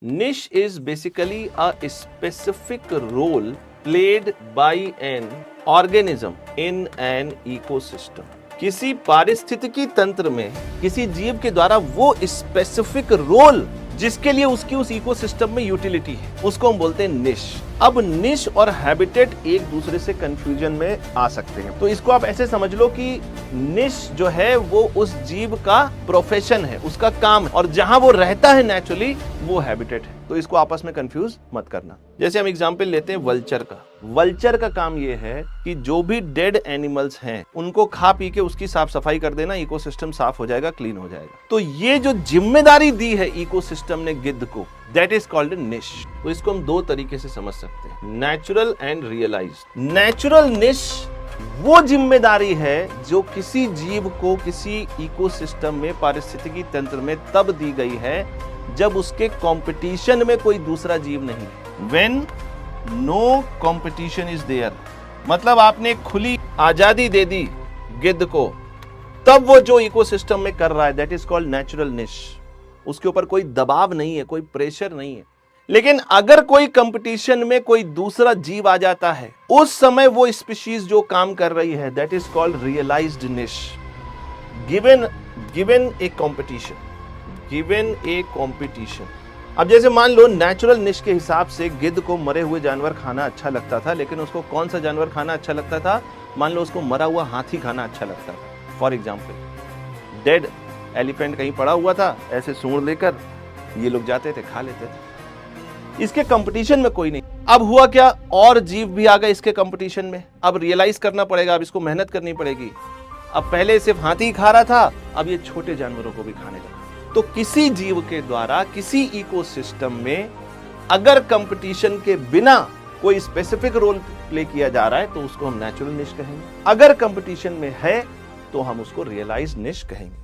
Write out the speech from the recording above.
Niche is basically a specific role played by an organism in an ecosystem. किसी पारिस्थितिकी तंत्र में किसी जीव के द्वारा वो स्पेसिफिक रोल जिसके लिए उसकी उस इकोसिस्टम में यूटिलिटी है, उसको हम बोलते हैं निश। अब निश और हैबिटेट एक दूसरे से कंफ्यूजन में आ सकते हैं, तो इसको आप ऐसे समझ लो कि निश जो है वो उस जीव का प्रोफेशन है, उसका काम है, और जहां वो रहता है नेचुरली वो हैबिटेट है। तो इसको आपस में कंफ्यूज मत करना। जैसे हम एग्जांपल लेते हैं वल्चर का। वल्चर का काम ये है कि जो भी डेड एनिमल्स हैं उनको खा पी के उसकी साफ सफाई कर देना, इकोसिस्टम साफ हो जाएगा, क्लीन हो जाएगा। तो ये जो जिम्मेदारी दी है इकोसिस्टम ने गिद्ध को, दैट इज कॉल्ड निश। तो इसको हम दो तरीके से समझ सकते हैं, नेचुरल एंड रियलाइज्ड। नेचुरल निश वो जिम्मेदारी है जो किसी जीव को किसी इकोसिस्टम में, पारिस्थितिकी तंत्र में तब दी गई है जब उसके कंपटीशन में कोई दूसरा जीव नहीं है। When no competition is there, मतलब आपने खुली आजादी दे दी गिद्ध को, तब वो जो इकोसिस्टम में कर रहा है दैट इज कॉल्ड नेचुरल निश। उसके ऊपर कोई दबाव नहीं है, कोई प्रेशर नहीं है। लेकिन अगर कोई कंपटीशन में कोई दूसरा जीव आ जाता है, उस समय वो स्पीशीज जो काम कर रही है दैट इज कॉल्ड रियलाइज्ड निश। गिवन ए कंपटीशन, गिवन ए कंपटीशन। अब जैसे मान लो नेचुरल निश के हिसाब से गिद्ध को मरे हुए जानवर खाना अच्छा लगता था, लेकिन उसको कौन सा जानवर खाना अच्छा लगता था? मान लो उसको मरा हुआ हाथी खाना अच्छा लगता था। फॉर एग्जाम्पल, डेड एलिफेंट कहीं पड़ा हुआ था, ऐसे सूंड लेकर ये लोग जाते थे, खा लेते थे। इसके कंपटीशन में कोई नहीं। अब हुआ क्या, और जीव भी आ गए इसके कंपटीशन में। अब रियलाइज करना पड़ेगा, अब इसको मेहनत करनी पड़ेगी। अब पहले सिर्फ हाथी खा रहा था, अब ये छोटे जानवरों को भी खाने लगा। तो किसी जीव के द्वारा किसी इकोसिस्टम में अगर कंपटीशन के बिना कोई स्पेसिफिक रोल प्ले किया जा रहा है तो उसको हम नेचुरल निश कहेंगे। अगर कंपटीशन में है तो हम उसको रियलाइज्ड निश कहेंगे।